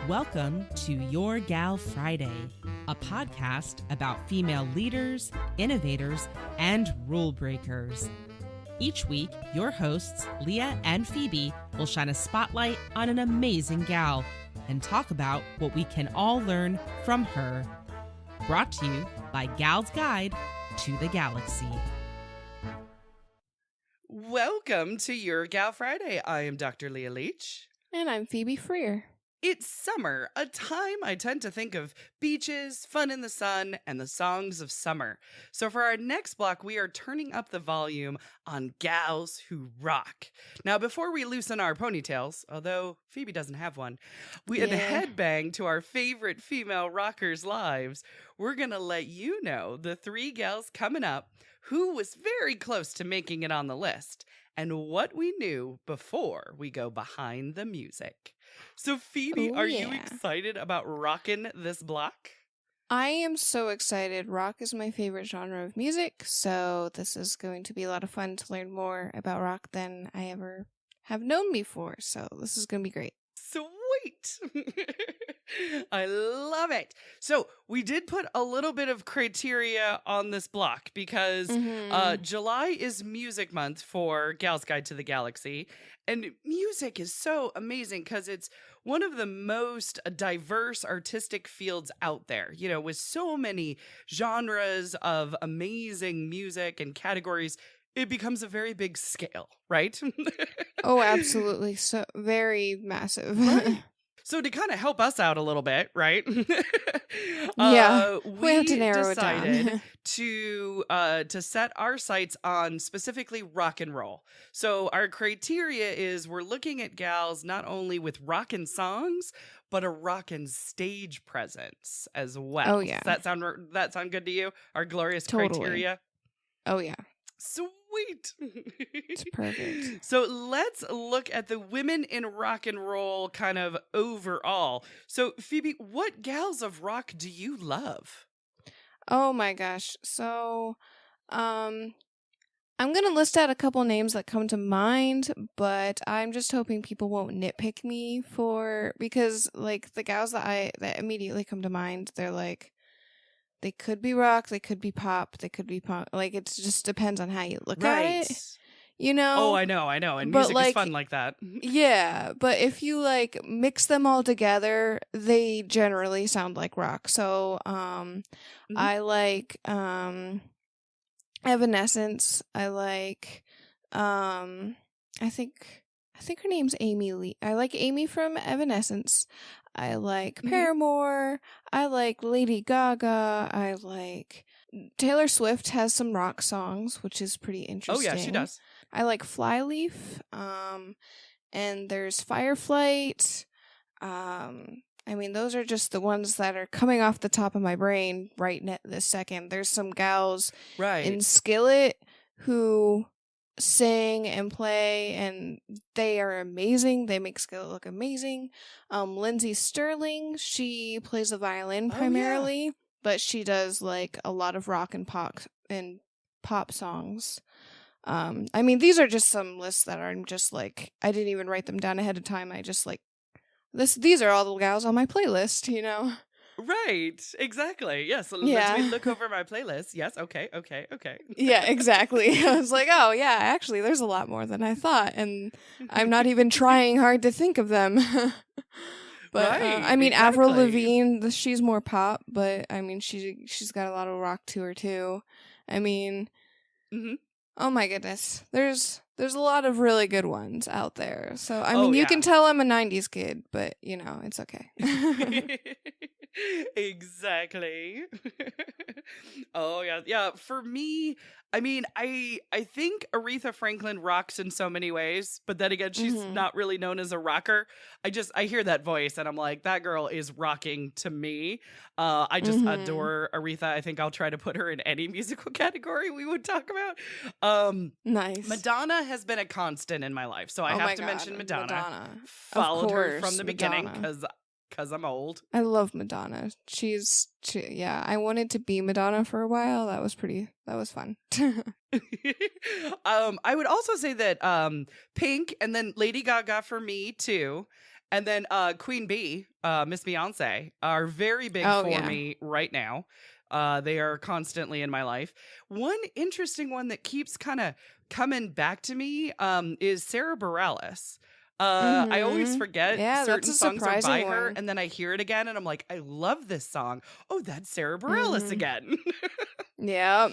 Welcome to Your Gal Friday, a podcast about female leaders, innovators, and rule breakers. Each week, your hosts, Leah and Phoebe, will shine a spotlight on an amazing gal and talk about what we can all learn from her. Brought to you by Gal's Guide to the Galaxy. Welcome to Your Gal Friday. I am Dr. Leah Leach. And I'm Phoebe Freer. It's summer, a time I tend to think of beaches, fun in the sun, and the songs of summer. So for our next block, we are turning up the volume on gals who rock. Now, before we loosen our ponytails, although Phoebe doesn't have one, we had headbang to our favorite female rockers' lives. We're going to let you know the three gals coming up who was very close to making it on the list and what we knew before we go behind the music. So Phoebe, are you excited about rocking this block? I am so excited. Rock is my favorite genre of music, so this is going to be a lot of fun to learn more about rock than I ever have known before. So this is going to be great. Sweet. I love it. So we did put a little bit of criteria on this block because July is music month for Gal's Guide to the Galaxy. And music is so amazing because it's one of the most diverse artistic fields out there, you know, with so many genres of amazing music and categories. It becomes a very big scale, right? Oh, absolutely. So very massive. Right. So to kind of help us out a little bit, right? Yeah, we have to narrow decided it down. to set our sights on specifically rock and roll. So our criteria is we're looking at gals not only with rockin' songs, but a rockin' stage presence as well. Oh yeah. Does that sound good to you? Our glorious Totally. criteria. Oh yeah. Sweet. It's perfect. So let's look at the women in rock and roll kind of overall. So Phoebe, what gals of rock do you love? Oh my gosh. So, I'm going to list out a couple names that come to mind, but I'm just hoping people won't nitpick me because like the gals that immediately come to mind, they're like, they could be rock, they could be pop, they could be punk. Like, it just depends on how you look at it, you know? Oh, I know. And but music is fun like that. Yeah, but if you, like, mix them all together, they generally sound like rock. So, I like, Evanescence. I like, I think her name's Amy Lee. I like Amy from Evanescence. I like Paramore. I like Lady Gaga. I like Taylor Swift has some rock songs, which is pretty interesting. Oh yeah, she does. I like Flyleaf. And there's Fireflight. I mean, those are just the ones that are coming off the top of my brain right this second. There's some gals in Skillet who sing and play, and they are amazing. They make Skillet look amazing. Lindsay Sterling, she plays the violin primarily, but she does like a lot of rock and pop songs. I mean, these are just some lists that are just like, I didn't even write them down ahead of time. I just like these are all the gals on my playlist, you know. Right, exactly. Yes. Yeah. Let me look over my playlist. Yes. Okay. Yeah, exactly. I was like, oh yeah, actually there's a lot more than I thought, and I'm not even trying hard to think of them. But right, I mean, exactly. Avril Lavigne, she's more pop, but I mean, she's got a lot of rock to her too. I mean, oh my goodness, there's a lot of really good ones out there. So I mean, you can tell I'm a 90s kid, but you know, it's okay. Exactly. Oh yeah. For me, I mean, I think Aretha Franklin rocks in so many ways, but then again, she's not really known as a rocker. I hear that voice and I'm like, that girl is rocking to me. I just adore Aretha. I think I'll try to put her in any musical category we would talk about. Nice. Madonna has been a constant in my life, so I have to mention Madonna. Followed her from the beginning because I'm old. I love Madonna. I wanted to be Madonna for a while. That was fun. I would also say that Pink and then Lady Gaga for me too. And then Queen Bee, Miss Beyonce, are very big for me right now. They are constantly in my life. One interesting one that keeps kind of coming back to me is Sarah Bareilles. I always forget certain songs are by her, and then I hear it again, and I'm like, I love this song. Oh, that's Sarah Bareilles again. Yeah.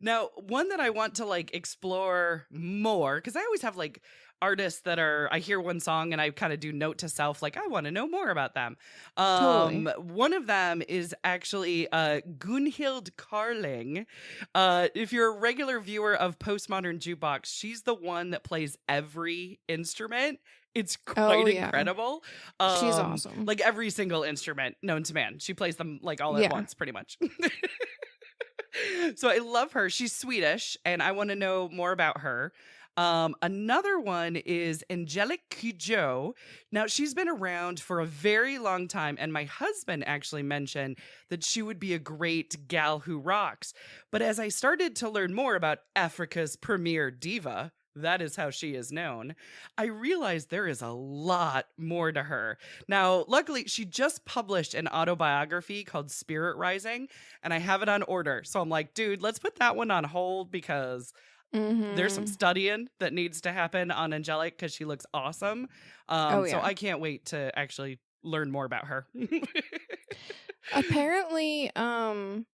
Now, one that I want to like explore more, because I always have like artists that I hear one song and I kind of do note to self, like, I want to know more about them. Totally. One of them is actually Gunhild Carling. If you're a regular viewer of Postmodern Jukebox, she's the one that plays every instrument. It's quite incredible. She's awesome. Like every single instrument known to man. She plays them like all at once, pretty much. So I love her. She's Swedish, and I want to know more about her. Another one is Angelique Kidjo. Now, she's been around for a very long time, and my husband actually mentioned that she would be a great gal who rocks. But as I started to learn more about Africa's premier diva, that is how she is known, I realized there is a lot more to her. Now, luckily, she just published an autobiography called Spirit Rising, and I have it on order. So I'm like, dude, let's put that one on hold because there's some studying that needs to happen on Angelique because she looks awesome. So I can't wait to actually learn more about her. Apparently, Postmodern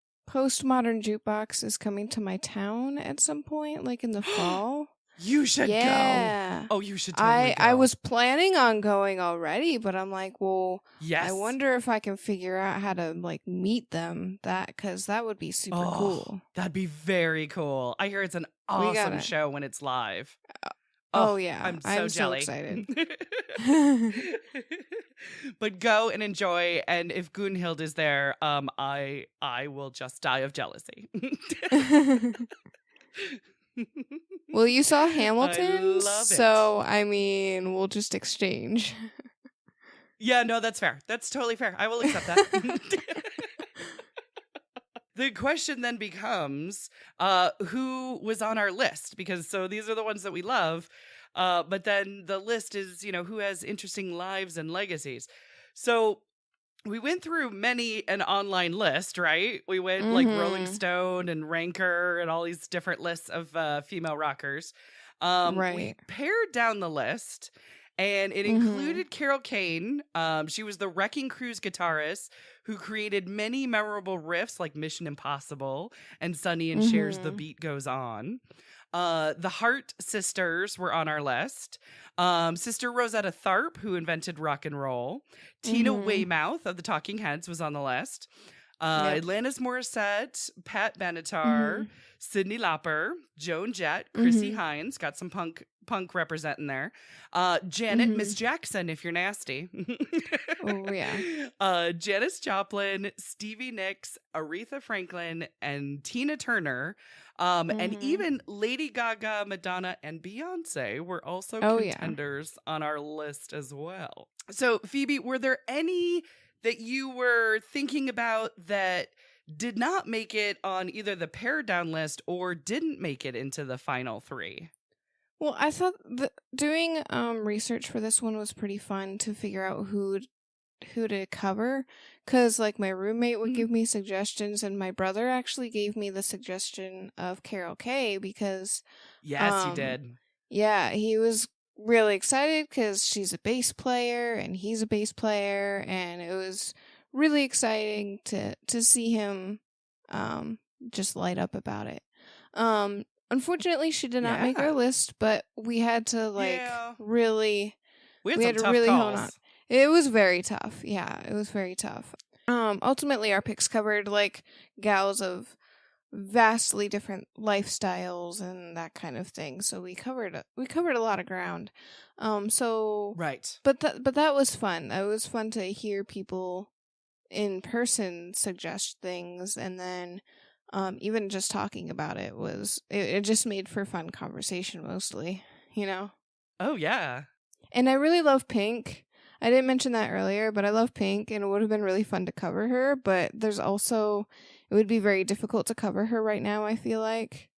Jukebox is coming to my town at some point, like in the fall. You should go. Oh, you should totally go. I was planning on going already, but I'm like, well, I wonder if I can figure out how to like meet them. Because that would be super cool. That'd be very cool. I hear it's an awesome show when it's live. Yeah, I'm so jelly. Excited. But go and enjoy, and if Gunhild is there, I will just die of jealousy. Well, you saw Hamilton, I love it. so I mean, we'll just exchange. Yeah, no, that's fair. That's totally fair. I will accept that. The question then becomes, who was on our list? Because so these are the ones that we love, but then the list is, who has interesting lives and legacies. So we went through many an online list, right? We went like Rolling Stone and Ranker and all these different lists of female rockers. We pared down the list, and it included Carol Kane. She was the Wrecking Crew's guitarist who created many memorable riffs like Mission Impossible and Sonny and Cher's The Beat Goes On. The Hart sisters were on our list. Sister Rosetta Tharpe, who invented rock and roll. Tina Weymouth of the Talking Heads was on the list. Alanis Morissette, Pat Benatar, Cyndi Lauper, Joan Jett, Chrissy Hines, got some punk representing there. Janet, Miss Jackson, if you're nasty. Oh, yeah. Janis Joplin, Stevie Nicks, Aretha Franklin, and Tina Turner. And even Lady Gaga, Madonna, and Beyonce were also contenders on our list as well. So, Phoebe, were there any that you were thinking about that did not make it on either the pared down list or didn't make it into the final three? Well, I thought doing research for this one was pretty fun to figure out who to cover, because like my roommate would give me suggestions, and my brother actually gave me the suggestion of Carol Kay because you did. Yeah, he was really excited because she's a bass player and he's a bass player, and it was really exciting to see him just light up about it. Unfortunately, she did not make our list, but we had to really hone on. It was very tough. Yeah, it was very tough. Ultimately, our picks covered like gals of vastly different lifestyles and that kind of thing. So we covered a lot of ground. Right. But that was fun. It was fun to hear people in person suggest things, and then even just talking about it it just made for fun conversation mostly, Oh yeah. And I really love Pink. I didn't mention that earlier, but I love Pink, and it would have been really fun to cover her, but it would be very difficult to cover her right now, I feel like,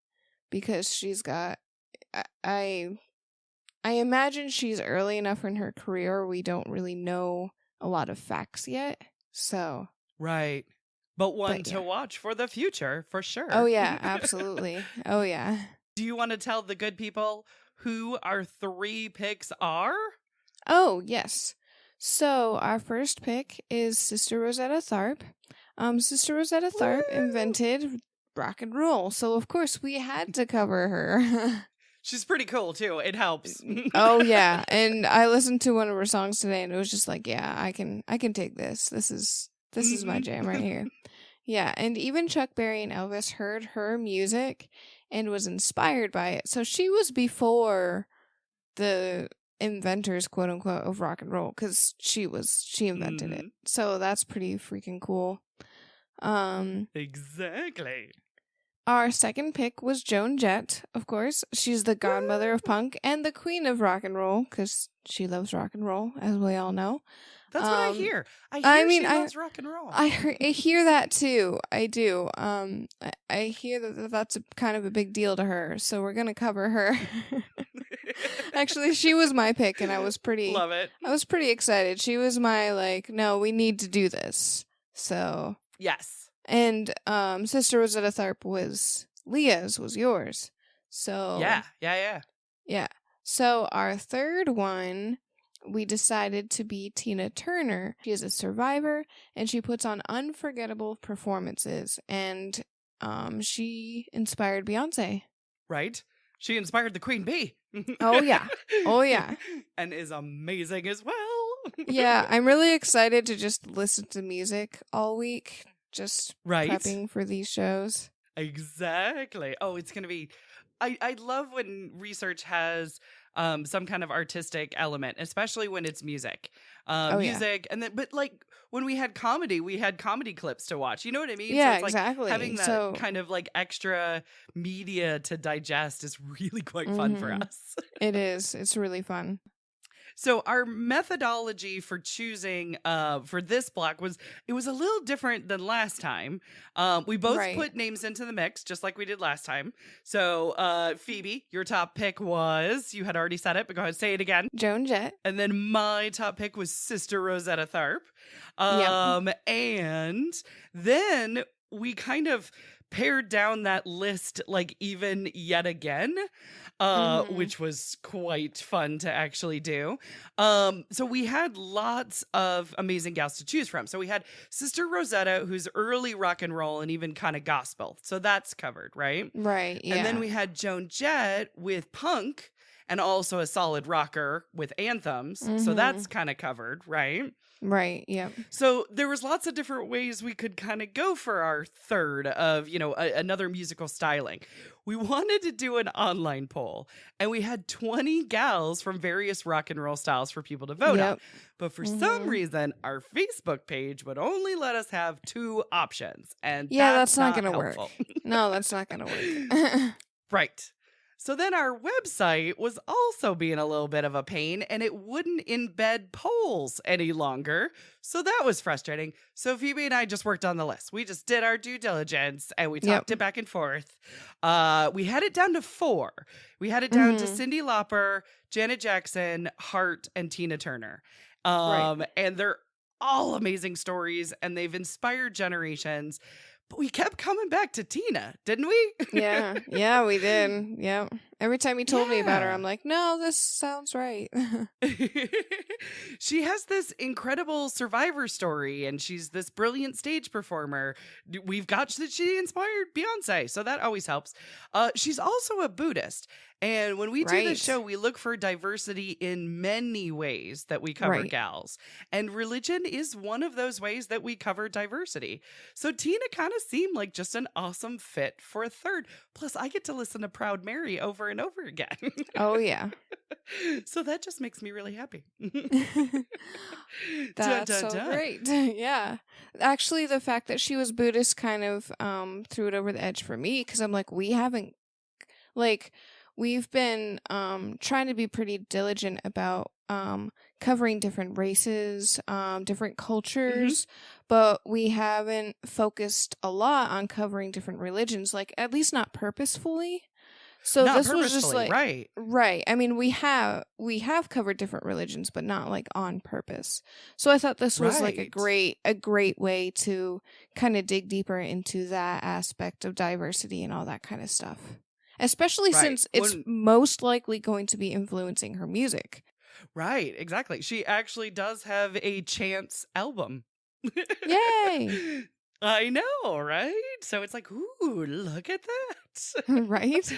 because she's got I I imagine she's early enough in her career we don't really know a lot of facts yet. So. Right. But one But, to watch for the future, for sure. Oh, yeah, absolutely. Oh, yeah. Do you want to tell the good people who our 3 picks are? Oh, yes. So our first pick is Sister Rosetta Tharpe. Sister Rosetta Tharpe invented rock and roll, so of course we had to cover her. She's pretty cool too. It helps. Oh yeah, and I listened to one of her songs today, and it was just like, yeah, I can take this. This is my jam right here. Yeah, and even Chuck Berry and Elvis heard her music and was inspired by it. So she was before the inventors, quote unquote, of rock and roll, because she invented it. So that's pretty freaking cool. Exactly. Our second pick was Joan Jett, of course. She's the godmother of punk and the queen of rock and roll, because she loves rock and roll, as we all know. That's what I hear. I mean, she loves rock and roll. I hear that too. I do. I hear that that's kind of a big deal to her, so we're gonna cover her. Actually, she was my pick, and I was pretty love it. I was pretty excited. She was my no, we need to do this. So yes, and Sister Rosetta Tharpe was Leah's, was yours. So yeah. So our third one, we decided to be Tina Turner. She is a survivor, and she puts on unforgettable performances, and she inspired Beyonce. Right? She inspired the Queen Bee. Oh, yeah. Oh, yeah. And is amazing as well. Yeah, I'm really excited to just listen to music all week, just prepping for these shows. Exactly. Oh, it's going to be... I love when research has some kind of artistic element, especially when it's music. Music, and then, but like when we had comedy clips to watch. You know what I mean? Yeah, so it's exactly. Having that kind of like extra media to digest is really quite fun for us. It is. It's really fun. So our methodology for choosing for this block was a little different than last time. We both put names into the mix just like we did last time. So Phoebe, your top pick was, you had already said it, but go ahead, say it again. Joan Jett. And then my top pick was Sister Rosetta Tharpe. And then we kind of pared down that list like even yet again, which was quite fun to actually do. So we had lots of amazing gals to choose from. So we had Sister Rosetta, who's early rock and roll and even kind of gospel. So that's covered, right? Right, yeah. And then we had Joan Jett with punk and also a solid rocker with anthems. So that's kind of covered, right? Right, yeah. So there was lots of different ways we could kind of go for our third of, another musical styling. We wanted to do an online poll, and we had 20 gals from various rock and roll styles for people to vote on. But for some reason, our Facebook page would only let us have 2 options. And that's not going to work. No, that's not going to work. Right. So then our website was also being a little bit of a pain, and it wouldn't embed polls any longer. So that was frustrating. So Phoebe and I just worked on the list. We just did our due diligence, and we talked it back and forth. We had it down to 4. We had it down to Cyndi Lauper, Janet Jackson, Hart, and Tina Turner. And they're all amazing stories, and they've inspired generations. But we kept coming back to Tina, didn't we? Yeah, we did. Yeah. Every time you told me about her, I'm like, no, this sounds right. She has this incredible survivor story, and she's this brilliant stage performer. We've got that she inspired Beyonce, so that always helps. She's also a Buddhist. And when we do this show, we look for diversity in many ways that we cover gals. And religion is one of those ways that we cover diversity. So Tina kind of seemed like just an awesome fit for a third. Plus, I get to listen to Proud Mary over and over again. Oh, yeah. So that just makes me really happy. That's so great. Yeah. Actually, the fact that she was Buddhist kind of threw it over the edge for me, because I'm like, we've been trying to be pretty diligent about covering different races, different cultures, but we haven't focused a lot on covering different religions, like at least not purposefully. So Not this was just purposefully, like right. I mean, we have covered different religions, but not like on purpose. So I thought this was like a great way to kind of dig deeper into that aspect of diversity and all that kind of stuff. Especially since it's most likely going to be influencing her music. Right, exactly. She actually does have a Chance album. Yay! I know, right? So it's like, ooh, look at that. Right?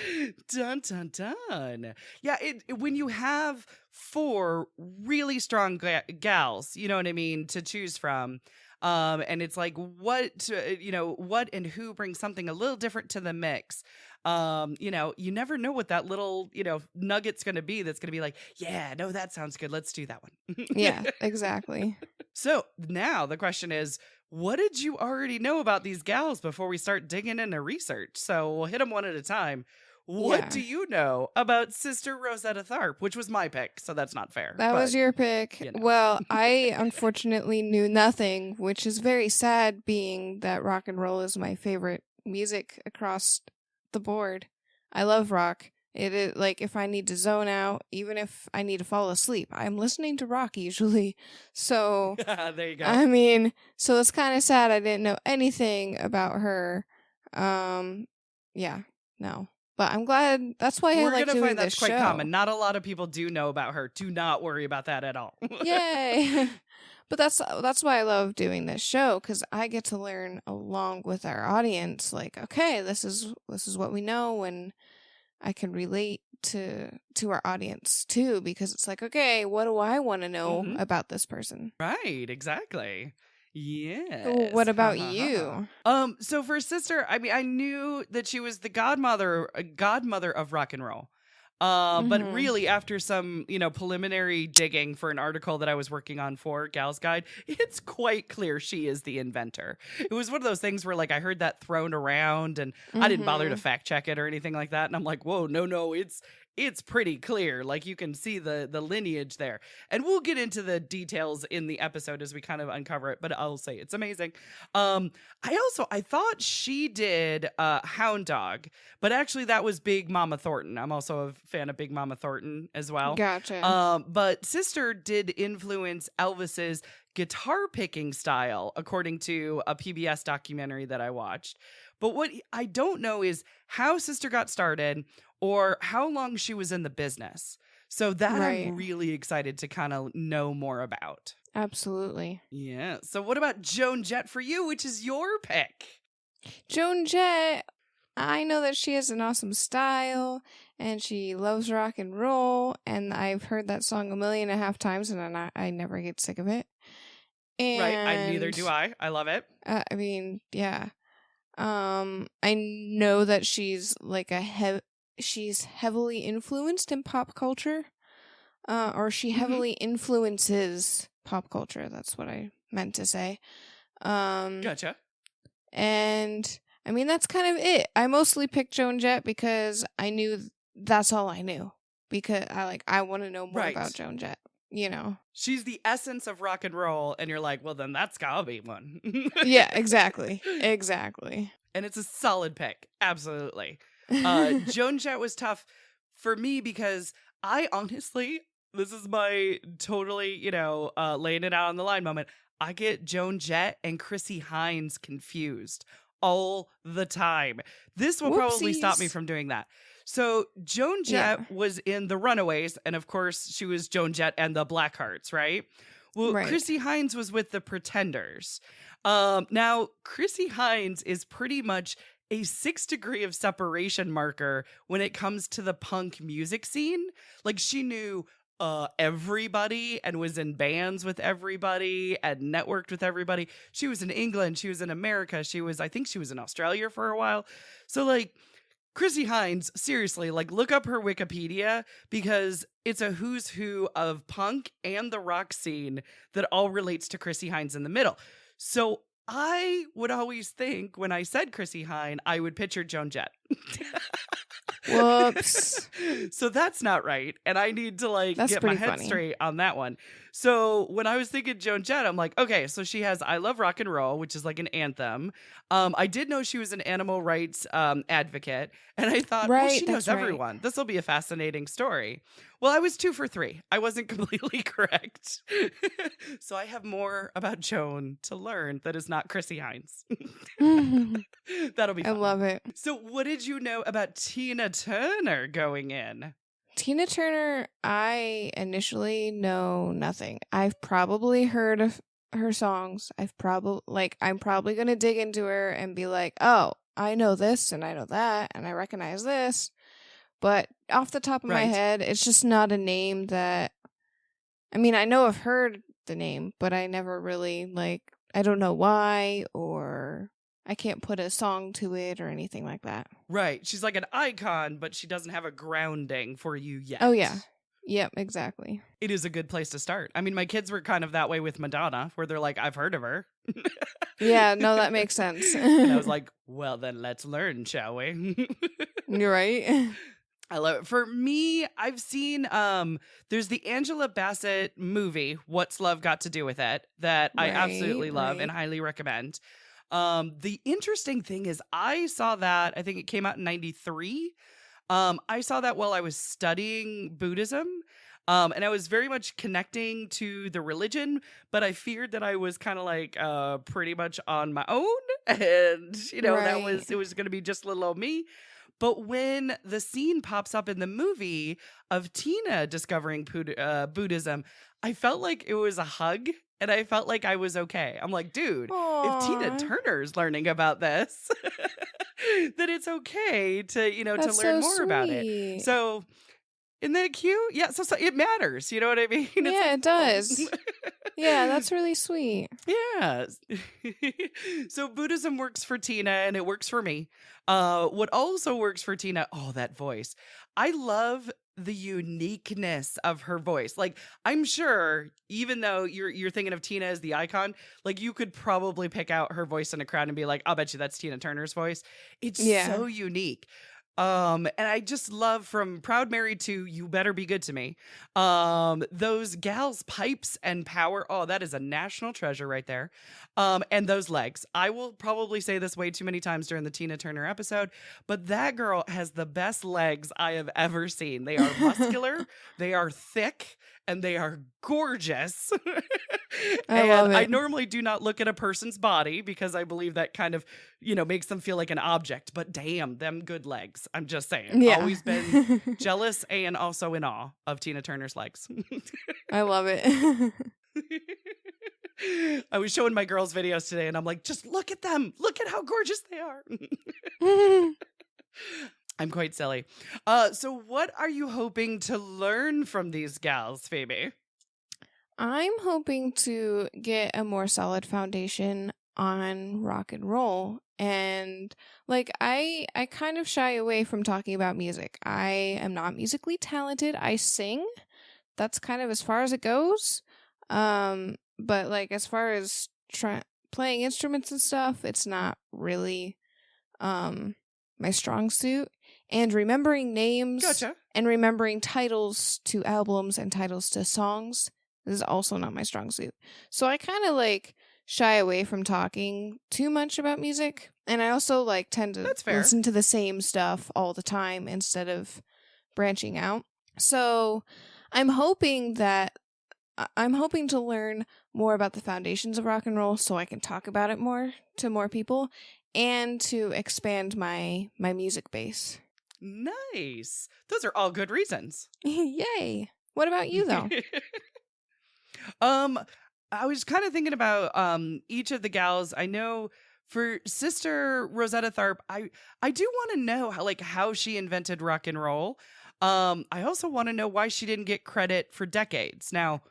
Dun, dun, dun. Yeah, when you have 4 really strong gals, you know what I mean, to choose from, and it's like, what and who brings something a little different to the mix. You never know what that little, nugget's going to be that's going to be like, yeah, no, that sounds good. Let's do that one. Yeah, exactly. So now the question is, what did you already know about these gals before we start digging into research? So we'll hit them one at a time. What do you know about Sister Rosetta Tharpe, which was my pick, so that's not fair. That was your pick. Well, I unfortunately knew nothing, which is very sad, being that rock and roll is my favorite music across the board. I love rock. It is like, if I need to zone out, even if I need to fall asleep, I'm listening to rock usually. So there you go. I mean, so it's kind of sad I didn't know anything about her. Yeah, no. But I'm glad. That's why I like doing this show. We're going to find that's quite common. Not a lot of people do know about her. Do not worry about that at all. Yay. But that's why I love doing this show, because I get to learn along with our audience. Like, okay, this is what we know, and I can relate to our audience too, because it's like, okay, what do I want to know about this person? Right, exactly. Yeah. What about you? So for Sister, I mean, I knew that she was the godmother of rock and roll. But really, after some, preliminary digging for an article that I was working on for Gal's Guide, it's quite clear she is the inventor. It was one of those things where, like, I heard that thrown around and I didn't bother to fact check it or anything like that. And I'm like, whoa, no, it's pretty clear. Like, you can see the lineage there. And we'll get into the details in the episode as we kind of uncover it, but I'll say it's amazing. I thought she did Hound Dog, but actually that was Big Mama Thornton. I'm also a fan of Big Mama Thornton as well. Gotcha. But Sister did influence Elvis's guitar picking style, according to a PBS documentary that I watched. But what I don't know is how Sister got started or how long she was in the business. So that I'm really excited to kind of know more about. Absolutely. Yeah. So what about Joan Jett for you, which is your pick? Joan Jett, I know that she has an awesome style and she loves rock and roll, and I've heard that song 1.5 million times and I never get sick of it. And neither do I. I love it. I mean, yeah. I know that she's like she's heavily influenced in pop culture, or she heavily influences pop culture. That's what I meant to say. Gotcha. And I mean, that's kind of it. I mostly picked Joan Jett because I knew that's all I knew, because I want to know more about Joan Jett. She's the essence of rock and roll, and you're like, well, then that's gotta be one. Yeah, exactly. And it's a solid pick. Absolutely. Joan Jett was tough for me because I honestly, this is my totally, laying it out on the line moment. I get Joan Jett and Chrissie Hynde confused all the time. This will probably stop me from doing that. So Joan Jett was in The Runaways, and of course she was Joan Jett and the Blackhearts, right? Well, Chrissie Hynde was with the Pretenders. Now, Chrissie Hynde is pretty much a 6 degree of separation marker when it comes to the punk music scene. Like, she knew everybody and was in bands with everybody and networked with everybody. She was in England. She was in America. I think she was in Australia for a while. So, like, Chrissie Hynde, seriously, like, look up her Wikipedia, because it's a who's who of punk and the rock scene that all relates to Chrissie Hynde in the middle. So I would always think when I said Chrissie Hynde, I would picture Joan Jett. Whoops. So that's not right. And I need to get my head straight on that one. So when I was thinking Joan Jett, I'm like, okay, so she has I Love Rock and Roll, which is like an anthem. I did know she was an animal rights advocate. And I thought, well, Right, she knows that's right. everyone. This will be a fascinating story. Well, I was 2 for 3. I wasn't completely correct. So I have more about Joan to learn that is not Chrissy Hines. That'll be I fun. love it. So what did you know about Tina Turner going in? Tina Turner, I initially know nothing. I've probably heard of her songs. I'm probably going to dig into her and be like, oh, I know this and I know that and I recognize this. But off the top of my Right. head, it's just not a name that, I mean, I know I've heard the name, but I never really, I don't know why, or I can't put a song to it or anything like that. Right. She's like an icon, but she doesn't have a grounding for you yet. Oh, yeah. Yep, exactly. It is a good place to start. I mean, my kids were kind of that way with Madonna, where they're like, I've heard of her. Yeah, no, that makes sense. And I was like, well, then let's learn, shall we? You're right. I love it. For me, I've seen there's the Angela Bassett movie, What's Love Got to Do with It, that I absolutely love and highly recommend. The interesting thing is I saw that, I think it came out in 93. I saw that while I was studying Buddhism. And I was very much connecting to the religion, but I feared that I was kind of like pretty much on my own. And, it was going to be just little old me. But when the scene pops up in the movie of Tina discovering Buddhism, I felt like it was a hug and I felt like I was okay. I'm like, dude, if Tina Turner's learning about this, then it's okay to, That's to learn so more about it. sweet. So isn't that cute? Yeah, so it matters. You know what I mean? It's Yeah, it does. Yeah, that's really sweet. Yeah. So Buddhism works for Tina and it works for me. What also works for Tina, that voice. I love the uniqueness of her voice. Like, I'm sure even though you're thinking of Tina as the icon, like you could probably pick out her voice in a crowd and be like, I'll bet you that's Tina Turner's voice. It's so unique. And I just love from Proud Mary to You Better Be Good to Me. Those gals' pipes and power. Oh, that is a national treasure right there. And those legs. I will probably say this way too many times during the Tina Turner episode, but that girl has the best legs I have ever seen. They are muscular, they are thick, and they are gorgeous. I love it. I normally do not look at a person's body because I believe that kind of, makes them feel like an object. But damn, them good legs. I'm just saying. Yeah. Always been jealous and also in awe of Tina Turner's legs. I love it. I was showing my girls videos today and I'm like, just look at them. Look at how gorgeous they are. I'm quite silly. So what are you hoping to learn from these gals, Phoebe? I'm hoping to get a more solid foundation on rock and roll. And I kind of shy away from talking about music. I am not musically talented. I sing. That's kind of as far as it goes. But as far as playing instruments and stuff, it's not really my strong suit. And remembering names and remembering titles to albums and titles to songs is also not my strong suit. So I kind of shy away from talking too much about music. And I also tend to listen to the same stuff all the time instead of branching out. So I'm hoping to learn more about the foundations of rock and roll so I can talk about it more to more people and to expand my music base. Nice. Those are all good reasons. Yay. What about you though? I was kind of thinking about each of the gals. I know for Sister Rosetta Tharpe, I do want to know how she invented rock and roll. I also want to know why she didn't get credit for decades. Now,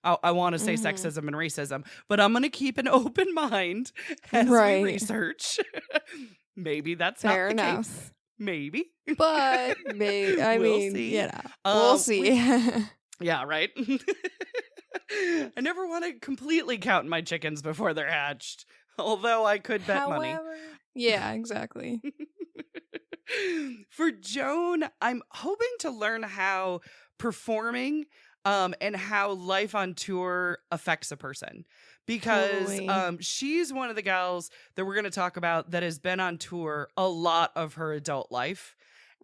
I want to say sexism and racism, but I'm going to keep an open mind as we research. Maybe that's fair not the enough. case. Maybe. But we'll see. We'll see. Yeah, right? I never want to completely count my chickens before they're hatched, although I could bet money. Yeah, exactly. For Joan, I'm hoping to learn how performing and how life on tour affects a person. Because Totally. she's one of the gals that we're going to talk about that has been on tour a lot of her adult life.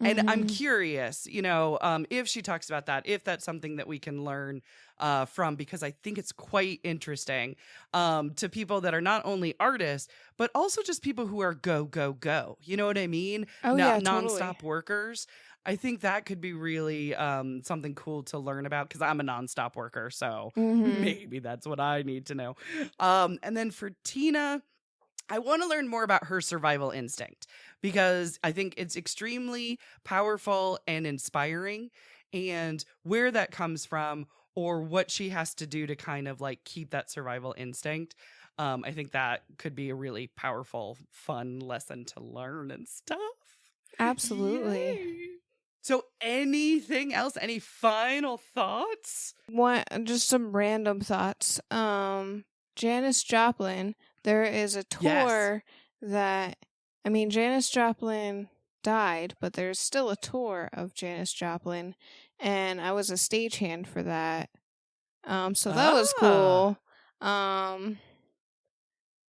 And I'm Mhm. curious, if she talks about that, if that's something that we can learn from, because I think it's quite interesting to people that are not only artists, but also just people who are go, go, go. You know what I mean? Oh yeah, totally. Nonstop workers. I think that could be really something cool to learn about because I'm a nonstop worker. So Mhm. maybe that's what I need to know. And then for Tina, I want to learn more about her survival instinct because I think it's extremely powerful and inspiring, and where that comes from or what she has to do to kind of like keep that survival instinct. I think that could be a really powerful, fun lesson to learn and stuff. Absolutely. Yay. So, anything else? Any final thoughts? Just some random thoughts. Janis Joplin, there is a Yes. tour that Janis Joplin died, but there's still a tour of Janis Joplin, and I was a stagehand for that. So that was Ah. cool.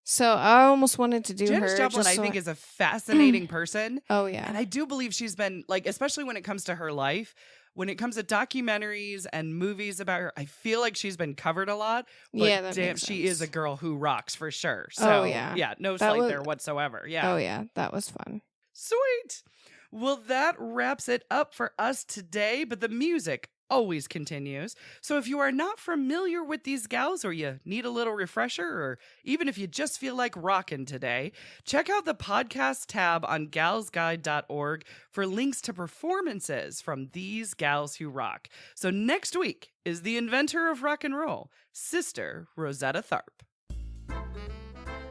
So I almost wanted to do Janis her Joplin, just I so think, is a fascinating person. Oh And yeah. I do believe she's been, like, especially when it comes to her life, when it comes to documentaries and movies about her, I feel like she's been covered a lot. But Yeah, that damn, makes she is a sense. girl who rocks for sure. Oh So, yeah. no That slight was there whatsoever. Oh Yeah. yeah, that was fun. Sweet. Well, that wraps it up for us today, but the music always continues. So if you are not familiar with these gals or you need a little refresher, or even if you just feel like rocking today, check out the podcast tab on galsguide.org for links to performances from these gals who rock. So next week is the inventor of rock and roll, Sister Rosetta Tharpe.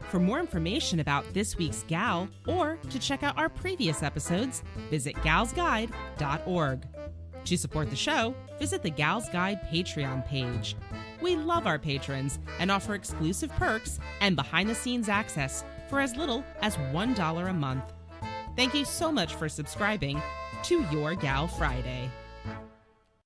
For more information about this week's gal or to check out our previous episodes, visit galsguide.org. To support the show, visit the Gals Guide Patreon page. We love our patrons and offer exclusive perks and behind-the-scenes access for as little as $1 a month. Thank you so much for subscribing to Your Gal Friday.